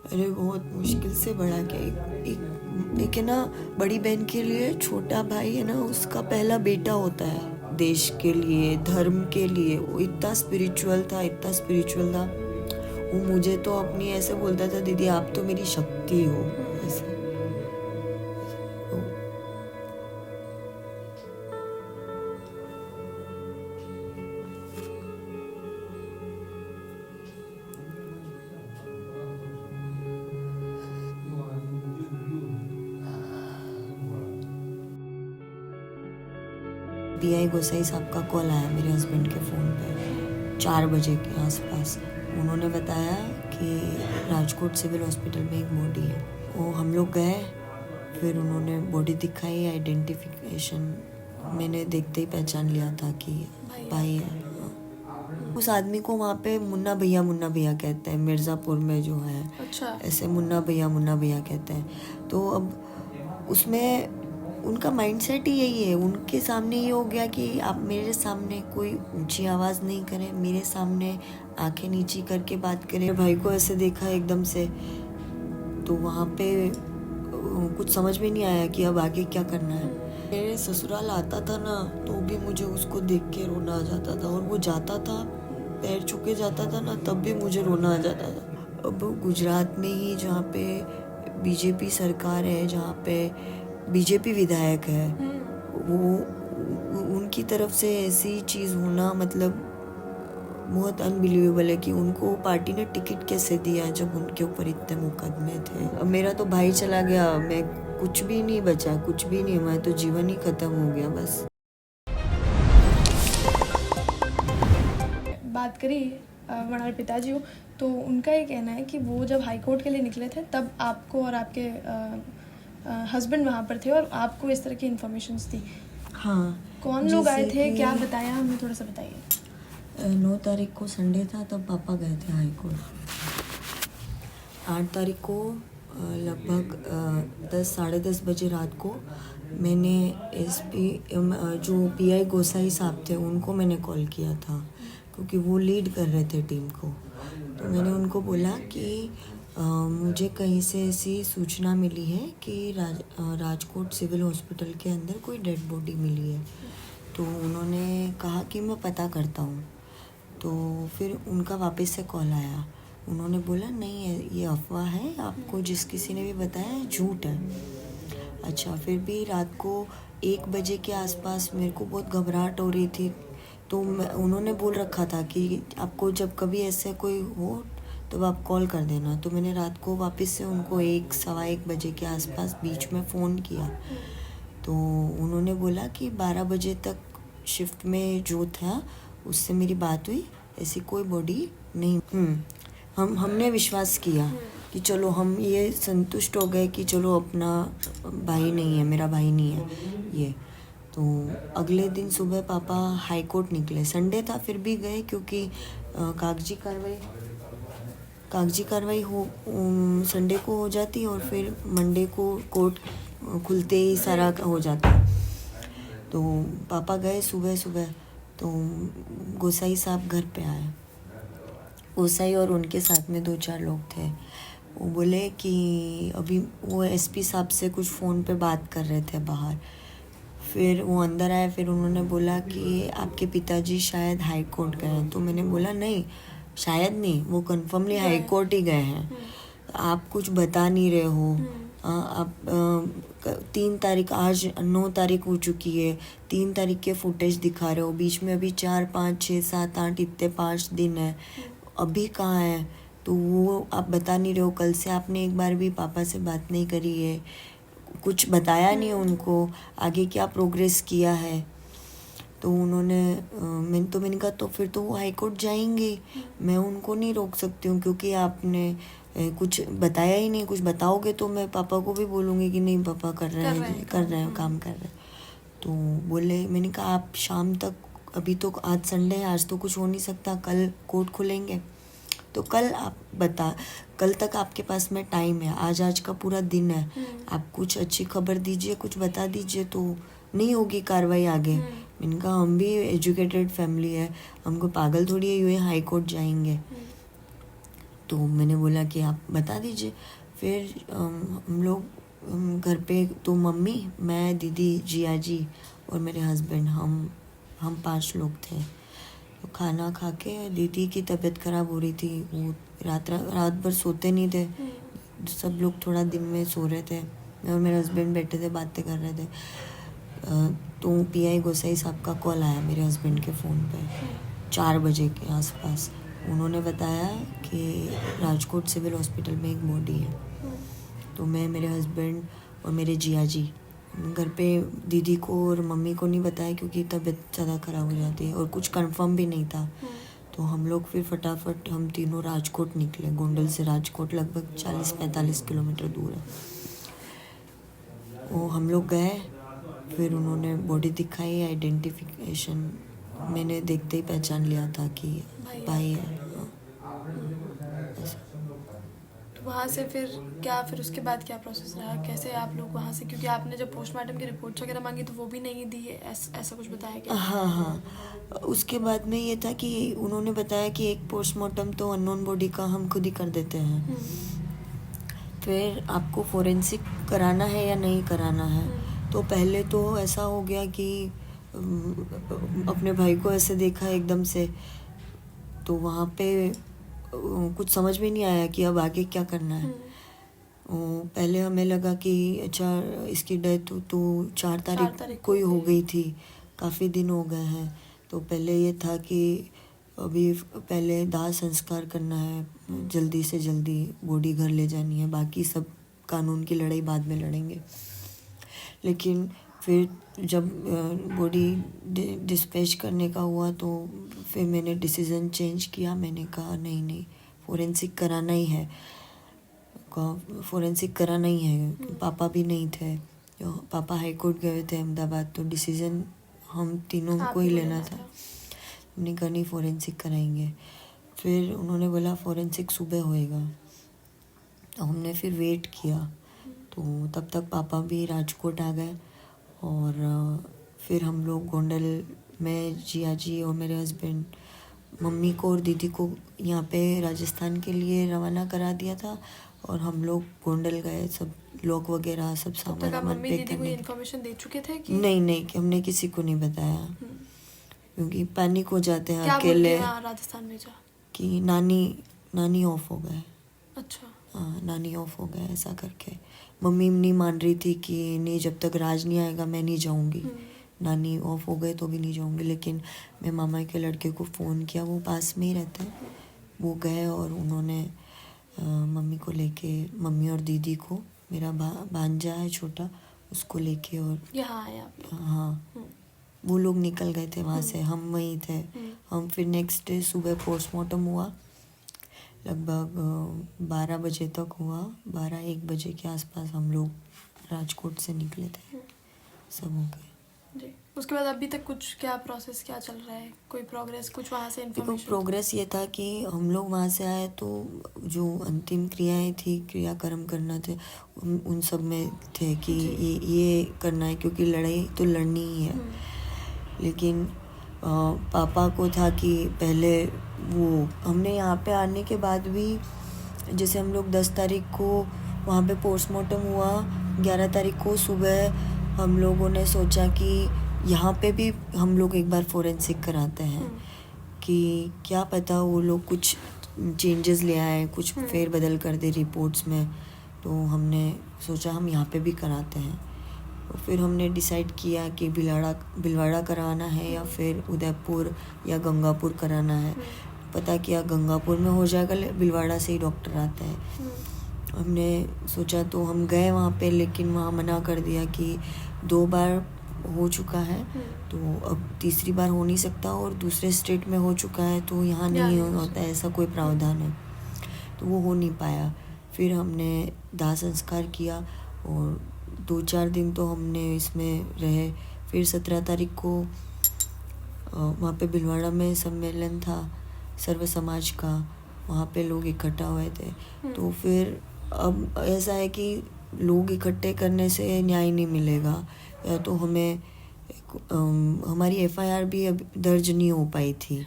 अरे बहुत मुश्किल से बड़ा क्या, एक है ना, बड़ी बहन के लिए छोटा भाई है ना, उसका पहला बेटा होता है। देश के लिए, धर्म के लिए वो इतना स्पिरिचुअल था, इतना स्पिरिचुअल था। वो मुझे तो अपनी ऐसे बोलता था, दीदी आप तो मेरी शक्ति हो, ऐसे। तो पीआई गोसाई साहब का कॉल आया मेरे हस्बैंड के फ़ोन पे 4 बजे के आसपास। उन्होंने बताया कि राजकोट सिविल हॉस्पिटल में एक बॉडी है। वो हम लोग गए, फिर उन्होंने बॉडी दिखाई, आइडेंटिफिकेशन मैंने देखते ही पहचान लिया था कि भाई है। उस आदमी को वहाँ पे मुन्ना भैया कहते हैं, मिर्ज़ापुर में जो है। अच्छा। ऐसे मुन्ना भैया कहते हैं। तो अब उसमें उनका माइंडसेट ही यही है। उनके सामने ये हो गया कि आप मेरे सामने कोई ऊंची आवाज़ नहीं करें, मेरे सामने आंखें नीची करके बात करें। भाई को ऐसे देखा एकदम से, तो वहाँ पे कुछ समझ में नहीं आया कि अब आगे क्या करना है। मेरे ससुराल आता था ना, तो भी मुझे उसको देख के रोना आ जाता था, और वो जाता था, पैर छू के जाता था ना, तब भी मुझे रोना आ जाता था। अब गुजरात में ही जहाँ पे बीजेपी सरकार है, जहाँ पे बीजेपी विधायक है, वो उनकी तरफ से ऐसी चीज़ होना मतलब बहुत अनबिलीवेबल है कि उनको पार्टी ने टिकट कैसे दिया जब उनके ऊपर इतने मुकदमे थे। अब मेरा तो भाई चला गया, मैं कुछ भी नहीं बचा, कुछ भी नहीं, मैं तो जीवन ही खत्म हो गया बस। बात करी वरना पिताजी हो, तो उनका ये कहना है कि वो जब हाई कोर्ट के लिए निकले थे तब आपको और आपके हस्बैंड वहाँ पर थे और आपको इस तरह की इन्फॉर्मेशंस थी। हाँ, कौन लोग आए थे, कि क्या बताया, हमें थोड़ा सा बताइए। 9 तारीख को संडे था, तब पापा गए थे हाई कोर्ट। 8 तारीख को लगभग 10 साढ़े 10 बजे रात को मैंने एसपी जो पीआई गोसाई साहब थे उनको मैंने कॉल किया था, क्योंकि वो लीड कर रहे थे टीम को। तो मैंने उनको बोला कि मुझे कहीं से ऐसी सूचना मिली है कि राजकोट सिविल हॉस्पिटल के अंदर कोई डेड बॉडी मिली है। तो उन्होंने कहा कि मैं पता करता हूँ। तो फिर उनका वापस से कॉल आया, उन्होंने बोला नहीं है, ये अफवाह है, आपको जिस किसी ने भी बताया झूठ है। अच्छा, फिर भी रात को 1 बजे के आसपास मेरे को बहुत घबराहट हो रही थी, तो उन्होंने बोल रखा था कि आपको जब कभी ऐसे कोई हो तो आप कॉल कर देना। तो मैंने रात को वापस से उनको 1 सवा 1 बजे के आसपास बीच में फ़ोन किया, तो उन्होंने बोला कि 12 बजे तक शिफ्ट में जो था उससे मेरी बात हुई, ऐसी कोई बॉडी नहीं। हमने विश्वास किया कि चलो हम ये संतुष्ट हो गए कि चलो अपना भाई नहीं है, मेरा भाई नहीं है ये। तो अगले दिन सुबह पापा हाई कोर्ट निकले, संडे था फिर भी गए, क्योंकि कागजी कार्रवाई हो संडे को हो जाती और फिर मंडे को कोर्ट खुलते ही सारा हो जाता। तो पापा गए सुबह सुबह, तो गोसाई साहब घर पे आए। गोसाई और उनके साथ में 2-4 लोग थे। वो बोले कि अभी वो एसपी साहब से कुछ फ़ोन पे बात कर रहे थे बाहर। फिर वो अंदर आए, फिर उन्होंने बोला कि आपके पिताजी शायद हाई कोर्ट गए हैं। तो मैंने बोला नहीं, शायद नहीं, वो कन्फर्मली हाई कोर्ट ही गए हैं। आप कुछ बता नहीं रहे हो। आप 3 तारीख, आज 9 तारीख हो चुकी है, 3 तारीख के फुटेज दिखा रहे हो, बीच में अभी 4, 5, 6, 7, 8 इतने 5 दिन है, अभी कहाँ है? तो वो आप बता नहीं रहे हो। कल से आपने एक बार भी पापा से बात नहीं करी है, कुछ बताया नहीं उनको आगे क्या प्रोग्रेस किया है। तो उन्होंने मैंने कहा तो फिर तो वो हाई कोर्ट जाएंगे, मैं उनको नहीं रोक सकती हूँ, क्योंकि आपने कुछ बताया ही नहीं। कुछ बताओगे तो मैं पापा को भी बोलूँगी कि नहीं पापा कर रहे हैं काम कर रहे हैं। तो बोले, मैंने कहा आप शाम तक, अभी तो आज संडे है, आज तो कुछ हो नहीं सकता, कल कोर्ट खुलेंगे, तो कल आप कल तक आपके पास में टाइम है, आज का पूरा दिन है, आप कुछ अच्छी खबर दीजिए, कुछ बता दीजिए, तो नहीं होगी कार्रवाई आगे। मैंने कहा हम भी एजुकेटेड फैमिली है, हमको पागल थोड़ी है ये हाई कोर्ट जाएंगे। तो मैंने बोला कि आप बता दीजिए। फिर हम लोग घर पे तो मम्मी, मैं, दीदी, जिया जी और मेरे हस्बैंड, हम 5 लोग थे। तो खाना खा के दीदी की तबीयत ख़राब हो रही थी, वो रात भर सोते नहीं थे। सब लोग थोड़ा दिन में सो रहे थे, मैं और मेरे हस्बैंड बैठे थे, बातें कर रहे थे। तो पीआई गोसाई साहब का कॉल आया मेरे हस्बैंड के फ़ोन पे 4 बजे के आसपास। उन्होंने बताया कि राजकोट सिविल हॉस्पिटल में एक बॉडी है। तो मैं, मेरे हस्बैंड और मेरे जिया जी घर पे दीदी को और मम्मी को नहीं बताया क्योंकि तबीयत ज़्यादा ख़राब हो जाती है और कुछ कंफर्म भी नहीं था। तो हम लोग फिर फटाफट हम तीनों राजकोट निकले। गोंडल से राजकोट लगभग 40-45 किलोमीटर दूर है। वो हम लोग गए, फिर उन्होंने बॉडी दिखाई, आइडेंटिफिकेशन मैंने देखते ही पहचान लिया था कि भाई है। तो वहाँ से फिर उसके बाद क्या प्रोसेस रहा, कैसे आप लोग वहाँ से, क्योंकि आपने जब पोस्टमार्टम की रिपोर्ट्स वगैरह मांगी तो वो भी नहीं दी है, ऐसा कुछ बताया क्या? हाँ, उसके बाद में ये था कि उन्होंने बताया कि एक पोस्टमार्टम तो अननोन बॉडी का हम खुद ही कर देते हैं, फिर आपको फोरेंसिक कराना है या नहीं कराना है। तो पहले तो ऐसा हो गया कि अपने भाई को ऐसे देखा एकदम से, तो वहाँ पे कुछ समझ में नहीं आया कि अब आगे क्या करना है। पहले हमें लगा कि अच्छा इसकी डेथ तो 4 तारीख को ही हो गई थी, काफ़ी दिन हो गए हैं। तो पहले ये था कि अभी पहले दाह संस्कार करना है, जल्दी से जल्दी बॉडी घर ले जानी है, बाकी सब कानून की लड़ाई बाद में लड़ेंगे। लेकिन फिर जब बॉडी डिस्पैच करने का हुआ तो फिर मैंने डिसीज़न चेंज किया। मैंने कहा नहीं फोरेंसिक कराना ही है, फोरेंसिक कराना ही है। पापा भी नहीं थे, पापा हाई कोर्ट गए थे अहमदाबाद, तो डिसीज़न हम तीनों को ही लेना था। हमने कहा नहीं फोरेंसिक कराएंगे। फिर उन्होंने बोला फोरेंसिक सुबह होएगा, तो हमने फिर वेट किया। तो तब तक पापा भी राजकोट आ गए और फिर हम लोग गोंडल में, जिया जी और मेरे हस्बैंड मम्मी को और दीदी को यहाँ पे राजस्थान के लिए रवाना करा दिया था और हम लोग गोंडल गए, सब लॉक वगैरह सब सामान पैक करने। इन्फॉर्मेशन दे चुके थे कि नहीं हमने किसी को नहीं बताया क्योंकि पैनिक हो जाते हैं क्या अकेले। राजस्थान में जा कि नानी ऑफ हो गए। अच्छा, हाँ, नानी ऑफ हो गए ऐसा करके। मम्मी नहीं मान रही थी कि नहीं, जब तक राज नहीं आएगा मैं नहीं जाऊंगी, नानी ऑफ हो गए तो भी नहीं जाऊंगी। लेकिन मैं मामा के लड़के को फ़ोन किया, वो पास में ही रहते हैं, वो गए और उन्होंने मम्मी को लेके, मम्मी और दीदी को, मेरा भांजा है छोटा, उसको लेके और यहाँ आए आप? हाँ, वो लोग निकल गए थे वहाँ से, हम वहीं थे। हम फिर नेक्स्ट डे सुबह पोस्टमार्टम हुआ, लगभग 12 बजे तक हुआ, 12-1 बजे के आसपास हम लोग राजकोट से निकले थे, सब हो गए जी। उसके बाद अभी तक कुछ क्या प्रोसेस क्या चल रहा है, कोई प्रोग्रेस, कुछ वहाँ से देखो इन्फॉर्मेशन? प्रोग्रेस ये था कि हम लोग वहाँ से आए तो जो अंतिम क्रियाएं थी, क्रियाकर्म करना थे, उन सब में थे कि ये करना है क्योंकि लड़ाई तो लड़नी ही है। लेकिन पापा को था कि पहले वो, हमने यहाँ पे आने के बाद भी, जैसे हम लोग 10 तारीख को वहाँ पे पोस्टमार्टम हुआ, 11 तारीख को सुबह हम लोगों ने सोचा कि यहाँ पे भी हम लोग एक बार फोरेंसिक कराते हैं कि क्या पता वो लोग कुछ चेंजेस ले आए, कुछ फेर बदल कर दे रिपोर्ट्स में। तो हमने सोचा हम यहाँ पे भी कराते हैं। तो फिर हमने डिसाइड किया कि भिलवाड़ा कराना है या फिर उदयपुर या गंगापुर कराना है। पता किया गंगापुर में हो जाएगा, भिलवाड़ा से ही डॉक्टर आते हैं। हमने सोचा तो हम गए वहाँ पे, लेकिन वहाँ मना कर दिया कि 2 बार हो चुका है तो अब तीसरी बार हो नहीं सकता, और दूसरे स्टेट में हो चुका है तो यहाँ नहीं होता, ऐसा कोई प्रावधान है, तो वो हो नहीं पाया। फिर हमने दाह संस्कार किया और 2-4 दिन तो हमने इसमें रहे। फिर 17 तारीख को वहाँ पे भिलवाड़ा में सम्मेलन था सर्व समाज का, वहाँ पे लोग इकट्ठा हुए थे। तो फिर अब ऐसा है कि लोग इकट्ठे करने से न्याय नहीं मिलेगा, या तो हमें हमारी FIR भी अब दर्ज नहीं हो पाई थी।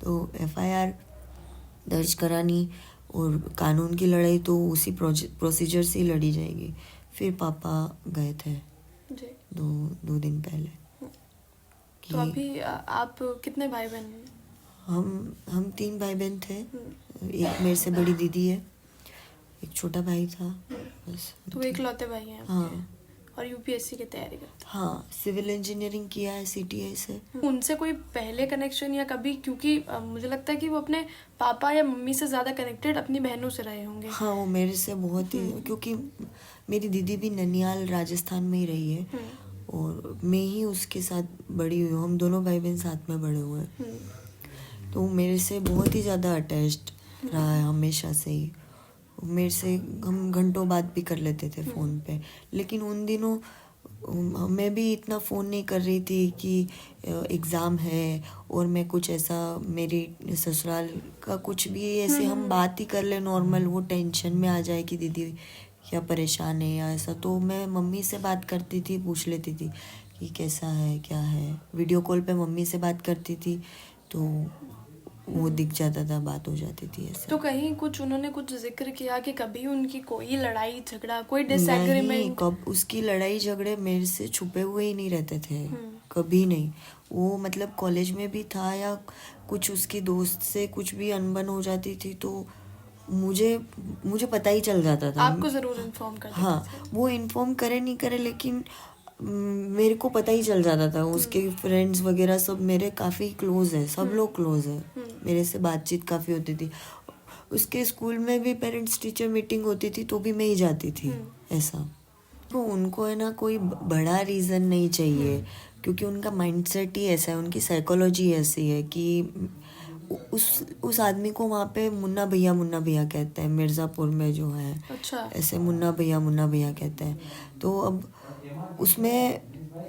तो FIR दर्ज करानी और कानून की लड़ाई तो उसी प्रोसीजर से ही लड़ी जाएगी। फिर पापा गए थे जी। 2 दिन पहले तो अभी आप कितने भाई बहन हैं? हम 3 भाई बहन थे। एक मेरे से बड़ी दीदी है, एक छोटा भाई था, बस। तो इकलौते भाई हैं आपके? हाँ। और UPSC की तैयारी करते हाँ, सिविल इंजीनियरिंग किया है CTI से। हैं? उनसे कोई पहले कनेक्शन या कभी, क्योंकि मुझे लगता है कि वो अपने पापा या मम्मी से ज़्यादा कनेक्टेड अपनी बहनों से रहे होंगे। हाँ, वो मेरे से बहुत ही, क्योंकि मेरी दीदी भी ननिहाल राजस्थान में ही रही है और मैं ही उसके साथ बड़ी हुई हूँ। हम दोनों भाई बहन साथ में बड़े हुए हैं, तो वो मेरे से बहुत ही ज़्यादा अटैच्ड रहा है हमेशा से ही। मेरे से हम घंटों बात भी कर लेते थे फ़ोन पे, लेकिन उन दिनों मैं भी इतना फ़ोन नहीं कर रही थी कि एग्ज़ाम है और मैं कुछ ऐसा, मेरी ससुराल का कुछ भी ऐसे हम बात ही कर ले नॉर्मल, वो टेंशन में आ जाए कि दीदी क्या परेशान है या ऐसा। तो मैं मम्मी से बात करती थी, पूछ लेती थी कि कैसा है, क्या है। वीडियो कॉल पे मम्मी से बात करती थी तो वो दिख जाता था, बात हो जाती थी ऐसे। तो कहीं कुछ उन्होंने कुछ जिक्र किया कि कभी उनकी कोई लड़ाई झगड़ा, कोई नहीं, डिसएग्रीमेंट? कब उसकी लड़ाई झगड़े मेरे से छुपे हुए ही नहीं रहते थे, कभी नहीं। वो मतलब कॉलेज में भी था या कुछ उसकी दोस्त से कुछ भी अनबन हो जाती थी तो मुझे पता ही चल जाता था। आपको ज़रूर इन्फॉर्म कर देते थे? हाँ, वो इन्फॉर्म करे नहीं करे, लेकिन मेरे को पता ही चल जाता था। उसके फ्रेंड्स वगैरह सब मेरे काफ़ी क्लोज है, सब लोग क्लोज है, मेरे से बातचीत काफ़ी होती थी। उसके स्कूल में भी पेरेंट्स टीचर मीटिंग होती थी तो भी मैं ही जाती थी, ऐसा। तो उनको है ना कोई बड़ा रीज़न नहीं चाहिए, क्योंकि उनका माइंडसेट ही ऐसा है, उनकी साइकोलॉजी ऐसी है कि उस आदमी को वहाँ पे मुन्ना भैया कहते हैं, मिर्ज़ापुर में जो है। अच्छा। ऐसे मुन्ना भैया कहते हैं। तो अब उसमें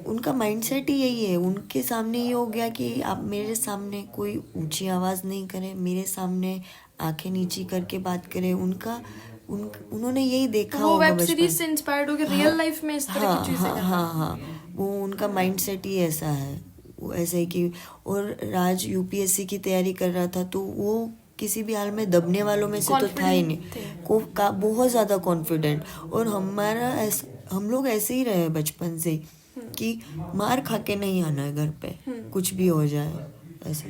उनका माइंडसेट ही यही है। उनके सामने ये हो गया कि आप मेरे सामने कोई ऊंची आवाज़ नहीं करें, मेरे सामने आंखें नीची करके बात करें। उन्होंने यही देखा वो होगा वेब बचपन। सीरीज से इंस्पायर्ड होकर रियल लाइफ में इस तरह की चीजें करना। हाँ, वो उनका माइंडसेट ही ऐसा है। वो ऐसे ही कि, और राज UPSC की तैयारी कर रहा था तो वो किसी भी हाल में दबने वालों में से तो था ही नहीं, बहुत ज़्यादा कॉन्फिडेंट। और हम लोग ऐसे ही रहे बचपन से कि मार खा के नहीं आना है घर पे, कुछ भी हो जाए ऐसे।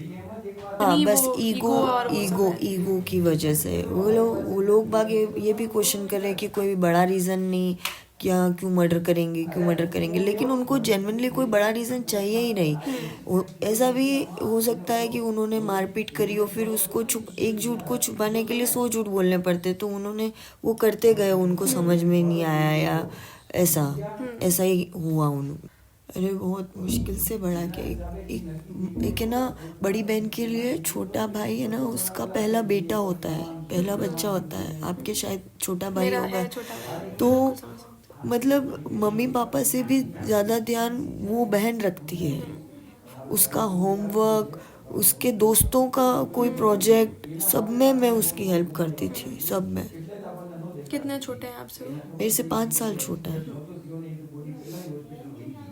हाँ, बस ईगो की वजह से वो लोग बाग ये भी क्वेश्चन कर रहे हैं कि कोई बड़ा रीज़न नहीं, क्या क्यों मर्डर करेंगे, लेकिन उनको जेन्युइनली कोई बड़ा रीज़न चाहिए ही नहीं। ऐसा भी हो सकता है कि उन्होंने मारपीट करी हो, फिर उसको एक झूठ को छुपाने के लिए 100 झूठ बोलने पड़ते, तो उन्होंने वो करते गए, उनको समझ में नहीं आया या ऐसा ही हुआ उन्होंने। अरे बहुत मुश्किल से बड़ा के एक है ना, बड़ी बहन के लिए छोटा भाई है ना, उसका पहला बेटा होता है, पहला बच्चा होता है। आपके शायद छोटा भाई होगा, तो मतलब मम्मी पापा से भी ज़्यादा ध्यान वो बहन रखती है। उसका होमवर्क, उसके दोस्तों का कोई प्रोजेक्ट, सब में मैं उसकी हेल्प करती थी, सब में। कितने छोटे हैं आपसे वो? मेरे से 5 साल छोटा है।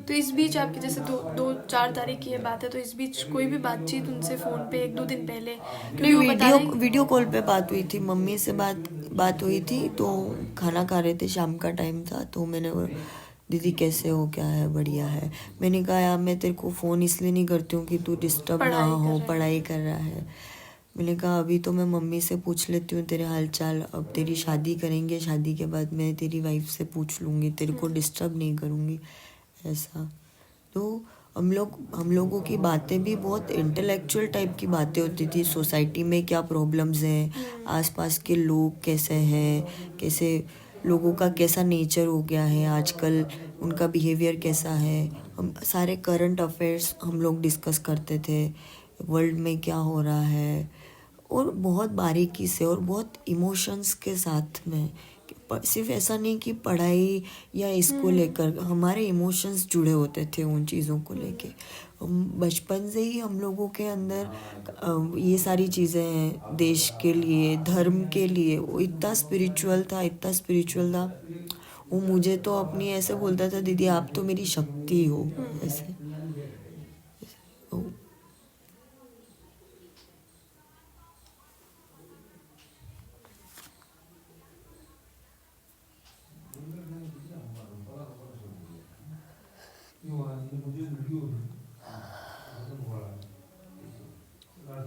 तो इस बीच आपकी जैसे 4 तारीख की ये बात है, तो इस बीच कोई भी बातचीत उनसे फ़ोन पे 1-2 दिन पहले? क्योंकि वो बता रहे वीडियो कॉल पे बात हुई थी, मम्मी से बात हुई थी। तो खाना खा रहे थे, शाम का टाइम था, तो मैंने दीदी कैसे हो, क्या है, बढ़िया है। मैंने कहा यार मैं तेरे को फ़ोन इसलिए नहीं करती हूँ कि तू डिस्टर्ब ना हो, पढ़ाई कर रहा है। मैंने कहा अभी तो मैं मम्मी से पूछ लेती हूँ तेरे हाल चाल, अब तेरी शादी करेंगे, शादी के बाद मैं तेरी वाइफ से पूछ लूँगी, तेरे को डिस्टर्ब नहीं करूँगी, ऐसा। तो हम लोगों की बातें भी बहुत इंटेलेक्चुअल टाइप की बातें होती थी। सोसाइटी में क्या प्रॉब्लम्स हैं, आसपास के लोग कैसे हैं, कैसे लोगों का कैसा नेचर हो गया है आजकल, उनका बिहेवियर कैसा है। हम सारे करंट अफेयर्स हम लोग डिस्कस करते थे, वर्ल्ड में क्या हो रहा है, और बहुत बारीकी से और बहुत इमोशंस के साथ में। सिर्फ ऐसा नहीं कि पढ़ाई या इसको लेकर, हमारे इमोशंस जुड़े होते थे उन चीज़ों को लेके। बचपन से ही हम लोगों के अंदर ये सारी चीज़ें हैं, देश के लिए, धर्म के लिए। वो इतना स्पिरिचुअल था। वो मुझे तो अपनी ऐसे बोलता था, दीदी आप तो मेरी शक्ति हो, ऐसे।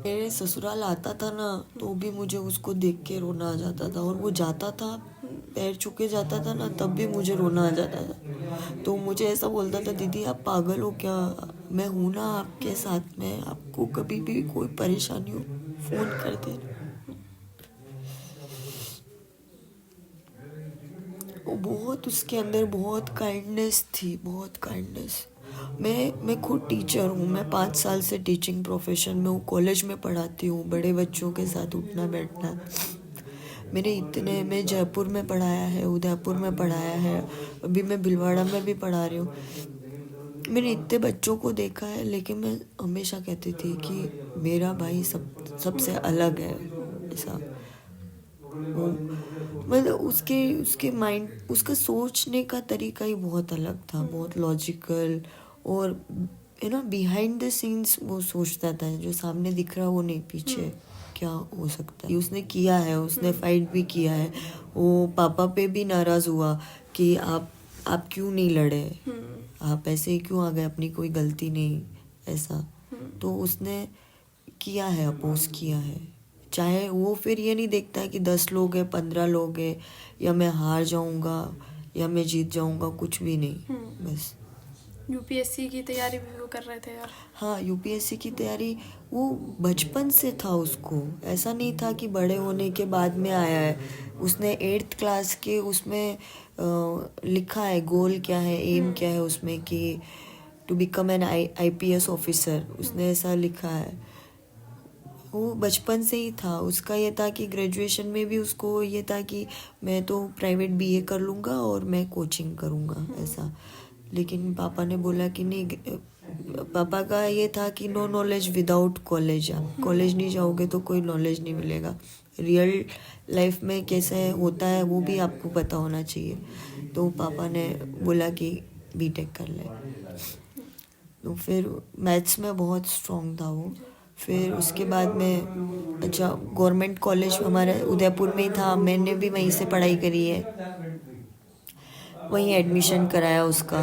मेरे ससुराल आता था ना तो भी मुझे उसको देख के रोना आ जाता था, और वो जाता था पैर छू के जाता था ना तब भी मुझे रोना आ जाता था। तो मुझे ऐसा बोलता था, दीदी आप पागल हो क्या, मैं हूँ ना आपके साथ में, आपको कभी भी कोई परेशानी हो फ़ोन कर देना। वो बहुत, उसके अंदर बहुत काइंडनेस थी, बहुत काइंडनेस। मैं खुद टीचर हूँ, मैं 5 साल से टीचिंग प्रोफेशन में हूँ, कॉलेज में पढ़ाती हूँ, बड़े बच्चों के साथ उठना बैठना। मैं जयपुर में पढ़ाया है, उदयपुर में पढ़ाया है, अभी मैं भीलवाड़ा में भी पढ़ा रही हूँ। मैंने इतने बच्चों को देखा है, लेकिन मैं हमेशा कहती थी कि मेरा भाई सबसे अलग है। ऐसा वो, मतलब उसके उसके माइंड, उसका सोचने का तरीका ही बहुत अलग था, बहुत लॉजिकल, और बिहाइंड द सीन्स वो सोचता था, जो सामने दिख रहा वो नहीं, पीछे क्या हो सकता है। उसने किया है, उसने फाइट भी किया है। वो पापा पे भी नाराज़ हुआ कि आप क्यों नहीं लड़े, आप ऐसे ही क्यों आ गए, अपनी कोई गलती नहीं, ऐसा। तो उसने किया है, अपोज किया है। चाहे वो फिर ये नहीं देखता है कि 10 लोग हैं, 15 लोग हैं, या मैं हार जाऊंगा या मैं जीत जाऊंगा, कुछ भी नहीं, बस। यूपीएससी की तैयारी भी वो कर रहे थे यार। हाँ, यूपीएससी की तैयारी वो बचपन से था उसको, ऐसा नहीं था कि बड़े होने के बाद में आया है। उसने 8th क्लास के उसमें लिखा है गोल क्या है, एम क्या है उसमें, कि to become an IPS officer, उसने ऐसा लिखा है। वो बचपन से ही था, उसका ये था कि ग्रेजुएशन में भी उसको ये था कि मैं तो प्राइवेट BA कर लूँगा और मैं कोचिंग करूँगा, ऐसा। लेकिन पापा ने बोला कि नहीं, पापा का ये था कि नो नॉलेज विदाउट कॉलेज, आप कॉलेज नहीं जाओगे तो कोई नॉलेज नहीं मिलेगा, रियल लाइफ में कैसे होता है वो भी आपको पता होना चाहिए। तो पापा ने बोला कि BTech कर ले। तो फिर मैथ्स में बहुत स्ट्रॉन्ग था वो। फिर उसके बाद में अच्छा गवर्नमेंट कॉलेज हमारे उदयपुर में ही था, मैंने भी वहीं से पढ़ाई करी है, वहीं एडमिशन कराया उसका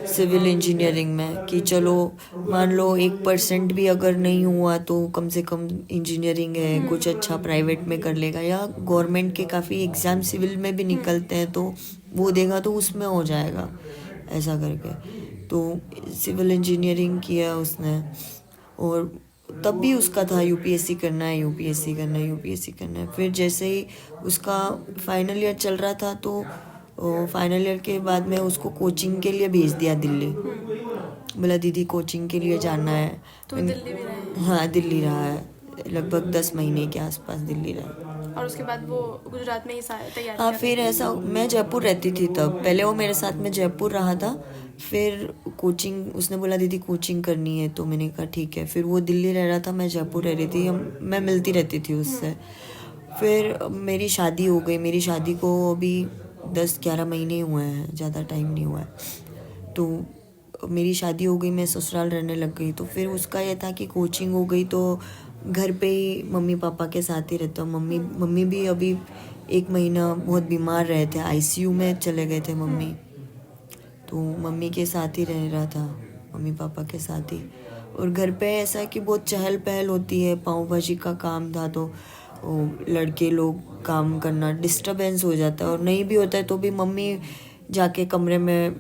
सिविल इंजीनियरिंग में, कि चलो मान लो 1% भी अगर नहीं हुआ तो कम से कम इंजीनियरिंग है, कुछ अच्छा प्राइवेट में कर लेगा, या गवर्नमेंट के काफ़ी एग्ज़ाम सिविल में भी निकलते हैं तो वो देगा तो उसमें हो जाएगा, ऐसा करके। तो सिविल इंजीनियरिंग किया उसने, और तब भी उसका था यूपीएससी करना है, यूपीएससी करना है, यूपीएससी करना है। फिर जैसे ही उसका फाइनल ईयर चल रहा था तो फाइनल ईयर के बाद में उसको कोचिंग के लिए भेज दिया दिल्ली। बोला दीदी कोचिंग के लिए जाना है। तो दिल्ली भी रहे? हाँ, दिल्ली रहा है, लगभग 10 महीने के आसपास दिल्ली रहा। और उसके बाद वो गुजरात में ही तैयारी हाँ, कर फिर ऐसा, मैं जयपुर रहती थी तब, पहले वो मेरे साथ में जयपुर रहा था, फिर कोचिंग उसने बोला दीदी कोचिंग करनी है, तो मैंने कहा ठीक है। फिर वो दिल्ली रह रहा था, मैं जयपुर रह रही थी, मैं मिलती रहती थी उससे। फिर मेरी शादी हो गई, मेरी शादी को अभी 10-11 महीने हुए हैं, ज़्यादा टाइम नहीं हुआ है। तो मेरी शादी हो गई, मैं ससुराल रहने लग गई। तो फिर उसका यह था कि कोचिंग हो गई तो घर पे ही मम्मी पापा के साथ ही रहता हूँ। मम्मी भी अभी 1 महीना बहुत बीमार रहे थे, ICU में चले गए थे मम्मी, तो मम्मी के साथ ही रह रहा था, मम्मी पापा के साथ ही। और घर पे ऐसा है कि बहुत चहल पहल होती है, पाव भाजी का काम था तो लड़के लोग काम करना डिस्टरबेंस हो जाता है, और नहीं भी होता है तो भी मम्मी जाके कमरे में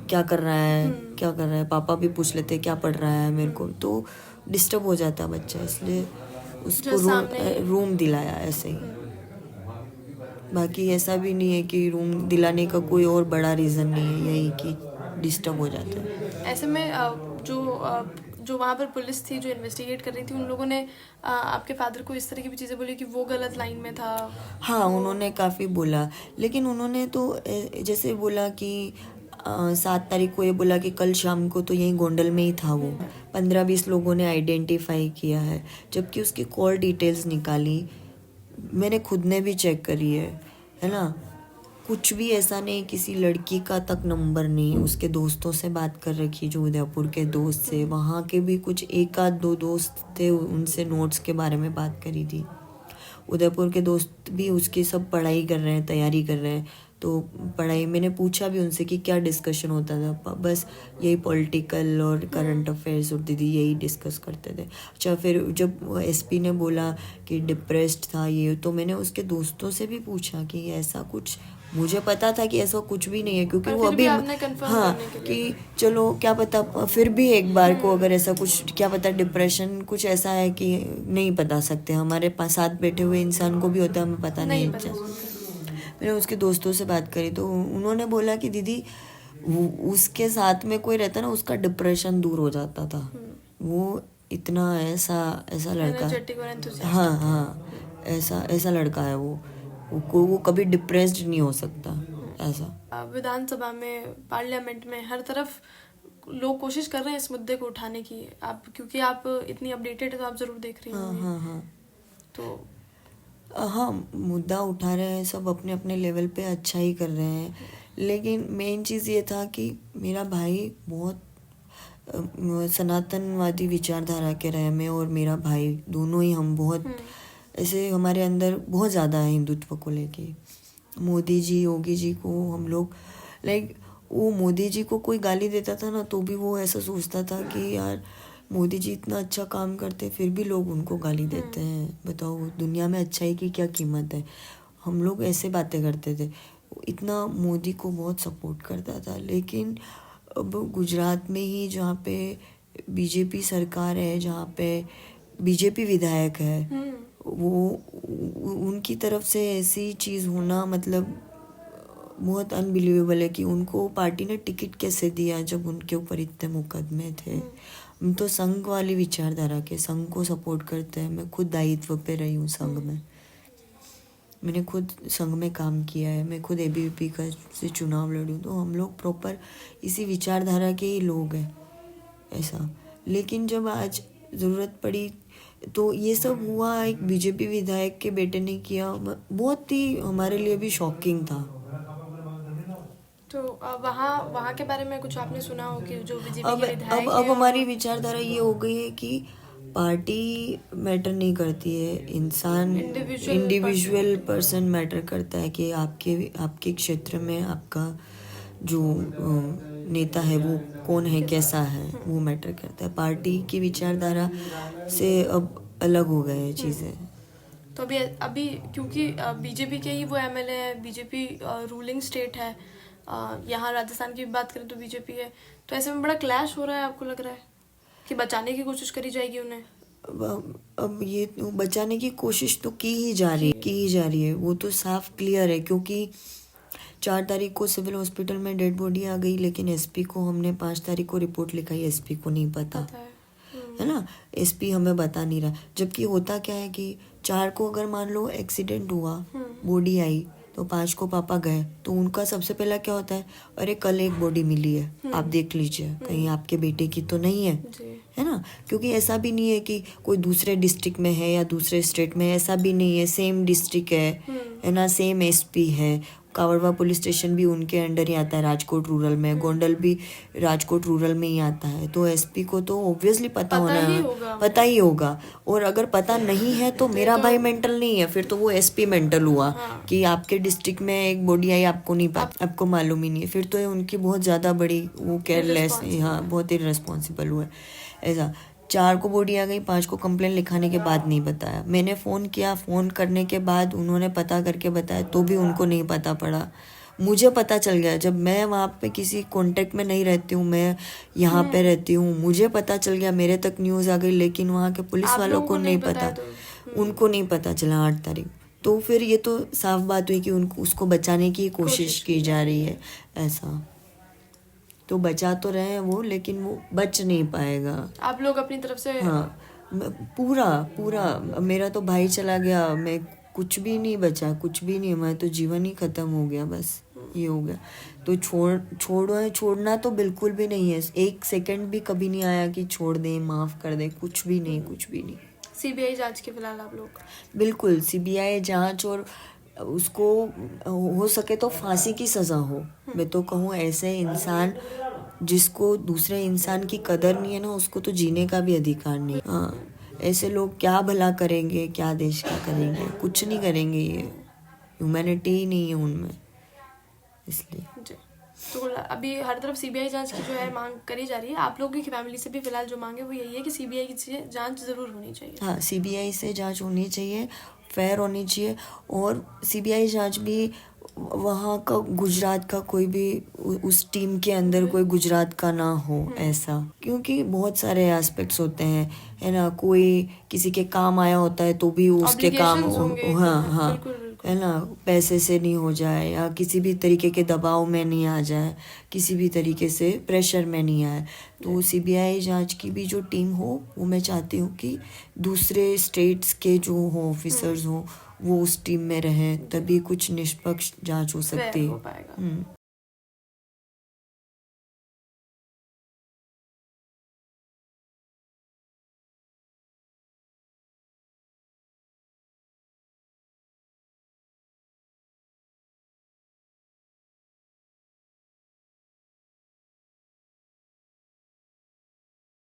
क्या कर रहा है, क्या कर रहा है, पापा भी पूछ लेते हैं क्या पढ़ रहा है मेरे को, तो डिस्टर्ब हो जाता है बच्चा, इसलिए उसको रूम दिलाया ऐसे ही। बाकी ऐसा भी नहीं है कि रूम दिलाने का कोई और बड़ा रीज़न नहीं है, यही कि डिस्टर्ब हो जाता है। ऐसे में जो वहाँ पर पुलिस थी जो इन्वेस्टिगेट कर रही थी, उन लोगों ने आपके फादर को इस तरह की भी चीज़ें बोली कि वो गलत लाइन में था? हाँ, उन्होंने काफ़ी बोला, लेकिन उन्होंने तो जैसे बोला कि 7 तारीख को ये बोला कि कल शाम को तो यहीं गोंडल में ही था वो। 15-20 लोगों ने आइडेंटिफाई किया है, जबकि उसकी कॉल डिटेल्स निकाली, मैंने खुद ने भी चेक करी है ना। कुछ भी ऐसा नहीं, किसी लड़की का तक नंबर नहीं। उसके दोस्तों से बात कर रखी, जो उदयपुर के दोस्त से, वहाँ के भी कुछ 1-2 दोस्त थे, उनसे नोट्स के बारे में बात करी थी। उदयपुर के दोस्त भी उसकी सब पढ़ाई कर रहे हैं, तैयारी कर रहे हैं, तो पढ़ाई मैंने पूछा भी उनसे कि क्या डिस्कशन होता था, बस यही पॉलिटिकल और करंट अफेयर्स और दीदी यही डिस्कस करते थे। अच्छा, फिर जब एसपी ने बोला कि डिप्रेस्ड था ये, तो मैंने उसके दोस्तों से भी पूछा कि ऐसा कुछ, मुझे पता था कि ऐसा कुछ भी नहीं है क्योंकि वो अभी हाँ कि चलो क्या पता फिर भी एक बार को अगर ऐसा कुछ, क्या पता डिप्रेशन कुछ ऐसा है कि नहीं बता सकते, हमारे पास साथ बैठे हुए इंसान को भी होता है, हमें पता नहीं है। मैंने उसके दोस्तों से बात करी तो उन्होंने बोला कि दीदी उसके साथ में कोई रहता ना, उसका डिप्रेशन दूर हो जाता था। वो इतना ऐसा ऐसा लड़का, हाँ ऐसा लड़का है वो कभी डिप्रेस्ड नहीं हो सकता ऐसा। विधानसभा में, पार्लियामेंट में, हर तरफ लोग कोशिश कर रहे हैं इस मुद्दे को उठाने की। आप क्योंकि आप इतनी अपडेटेड है तो आप जरूर देख रही हैं। हाँ तो हाँ, मुद्दा उठा रहे हैं सब अपने अपने लेवल पे, अच्छा ही कर रहे हैं। लेकिन मेन चीज़ ये था कि मेरा भाई बहुत सनातनवादी विचारधारा के रहे, मैं और मेरा भाई दोनों ही, हम बहुत ऐसे हमारे अंदर बहुत ज़्यादा है हिंदुत्व को लेके। मोदी जी, योगी जी को हम लोग वो मोदी जी को कोई गाली देता था ना तो भी वो ऐसा सोचता था कि यार मोदी जी इतना अच्छा काम करते फिर भी लोग उनको गाली देते हैं, बताओ दुनिया में अच्छाई की क्या कीमत है। हम लोग ऐसे बातें करते थे, इतना मोदी को बहुत सपोर्ट करता था। लेकिन अब गुजरात में ही जहाँ पे बीजेपी सरकार है, जहाँ पे बीजेपी विधायक है, वो उनकी तरफ से ऐसी चीज़ होना मतलब बहुत अनबिलीवेबल है कि उनको पार्टी ने टिकट कैसे दिया जब उनके ऊपर इतने मुकदमे थे। हम तो संघ वाली विचारधारा के, संघ को सपोर्ट करते हैं। मैं खुद दायित्व पे रही हूँ संघ में, मैंने खुद संघ में काम किया है, मैं खुद एबीवीपी का से चुनाव लड़ी हूँ, तो हम लोग प्रॉपर इसी विचारधारा के ही लोग हैं ऐसा। लेकिन जब आज ज़रूरत पड़ी तो ये सब हुआ, एक बीजेपी विधायक के बेटे ने किया, बहुत ही हमारे लिए भी शॉकिंग था। तो वहाँ के बारे में कुछ आपने सुना हो कि जो बीजेपी के विधायक अब हमारी विचारधारा ये हो गई है कि पार्टी मैटर नहीं करती है, इंसान इंडिविजुअल पर्सन मैटर करता है कि आपके क्षेत्र में आपका जो नेता है वो कौन है, कैसा है, वो मैटर करता है। पार्टी की विचारधारा से अब अलग हो गए चीज़ें। तो अभी क्योंकि बीजेपी के ही वो एमएलए है, बीजेपी रूलिंग स्टेट है, यहाँ राजस्थान की बात करें तो बीजेपी है, तो ऐसे में बड़ा क्लैश हो रहा है। आपको लग रहा है कि बचाने की कोशिश करी जाएगी उन्हें? अब ये बचाने की कोशिश तो की ही जा रही है, वो तो साफ क्लियर है। क्योंकि 4 तारीख को सिविल हॉस्पिटल में डेड बॉडी आ गई, लेकिन एसपी को हमने 5 तारीख को रिपोर्ट लिखाई, एसपी को नहीं पता है ना, एसपी हमें बता नहीं रहा। जबकि होता क्या है कि 4 को अगर मान लो एक्सीडेंट हुआ, बॉडी आई, तो 5 को पापा गए, तो उनका सबसे पहला क्या होता है, अरे कल एक बॉडी मिली है, आप देख लीजिए कहीं आपके बेटे की तो नहीं है ना। क्योंकि ऐसा भी नहीं है कि कोई दूसरे डिस्ट्रिक्ट में है या दूसरे स्टेट में, ऐसा भी नहीं है, सेम डिस्ट्रिक्ट है ना, सेम एसपी है। कावड़वा पुलिस स्टेशन भी उनके अंडर ही आता है, राजकोट रूरल में, गोंडल भी राजकोट रूरल में ही आता है। तो एसपी को तो ऑब्वियसली पता ही होगा। और अगर पता नहीं है तो मेरा भाई मेंटल नहीं है, फिर तो वो एसपी मेंटल हुआ कि आपके डिस्ट्रिक्ट में एक बॉडी आई, आपको नहीं पता, आपको मालूम ही नहीं है। फिर तो ये उनकी बहुत ज़्यादा बड़ी वो केयरलेस, हाँ बहुत ही रिस्पॉन्सिबल हुआ ऐसा। 4 को बॉडी आ गई, 5 को कंप्लेन लिखाने के बाद नहीं बताया। मैंने फ़ोन किया, फ़ोन करने के बाद उन्होंने पता करके बताया, तो भी उनको नहीं पता पड़ा। मुझे पता चल गया, जब मैं वहाँ पे किसी कांटेक्ट में नहीं रहती हूँ, मैं यहाँ पे रहती हूँ, मुझे पता चल गया, मेरे तक न्यूज़ आ गई। लेकिन वहाँ के पुलिस वालों को नहीं पता, उनको नहीं पता चला 8 तारीख। तो फिर ये तो साफ बात हुई कि उसको बचाने की कोशिश की जा रही है ऐसा। तो बचा तो रहे हैं वो, लेकिन वो बच नहीं पाएगा। आप लोग अपनी तरफ से? हाँ, पूरा मेरा तो भाई चला गया, मैं कुछ भी नहीं बचा, कुछ भी नहीं, मैं तो जीवन ही खत्म हो गया, बस ये हो गया। तो छोड़ना तो बिल्कुल भी नहीं है, 1 सेकंड भी कभी नहीं आया कि छोड़ दें, माफ़ कर दें, कुछ भी नहीं। सीबीआई जांच के फिलहाल आप लोग? बिल्कुल, सीबीआई जांच, और उसको हो सके तो फांसी की सज़ा हो। मैं तो कहूँ ऐसे इंसान जिसको दूसरे इंसान की कदर नहीं है ना, उसको तो जीने का भी अधिकार नहीं। हाँ, ऐसे लोग क्या भला करेंगे, क्या देश का करेंगे, कुछ नहीं करेंगे। ये ह्यूमैनिटी ही नहीं है उनमें इसलिए। जी। तो अभी हर तरफ सीबीआई जांच की जो है मांग करी जा रही है, आप लोगों की फैमिली से भी फिलहाल जो मांग है वो यही है कि सीबीआई की जांच जरूर होनी चाहिए। हाँ, सीबीआई से जांच होनी चाहिए, फेयर होनी चाहिए। और सीबीआई जांच भी वहाँ का गुजरात का कोई भी उस टीम के अंदर कोई गुजरात का ना हो ऐसा, क्योंकि बहुत सारे एस्पेक्ट्स होते हैं, है ना। कोई किसी के काम आया होता है तो भी उसके काम Obligations होंगे, हाँ हाँ, बिल्कुल बिल्कुल। है ना, पैसे से नहीं हो जाए या किसी भी तरीके के दबाव में नहीं आ जाए, किसी भी तरीके से प्रेशर में नहीं आए। तो सीबीआई जांच की भी जो टीम हो वो मैं चाहती हूँ कि दूसरे स्टेट्स के जो हो ऑफिसर्स हो वो उस टीम में रहें, तभी कुछ निष्पक्ष जांच हो सकती फेयर है। हो पाएगा।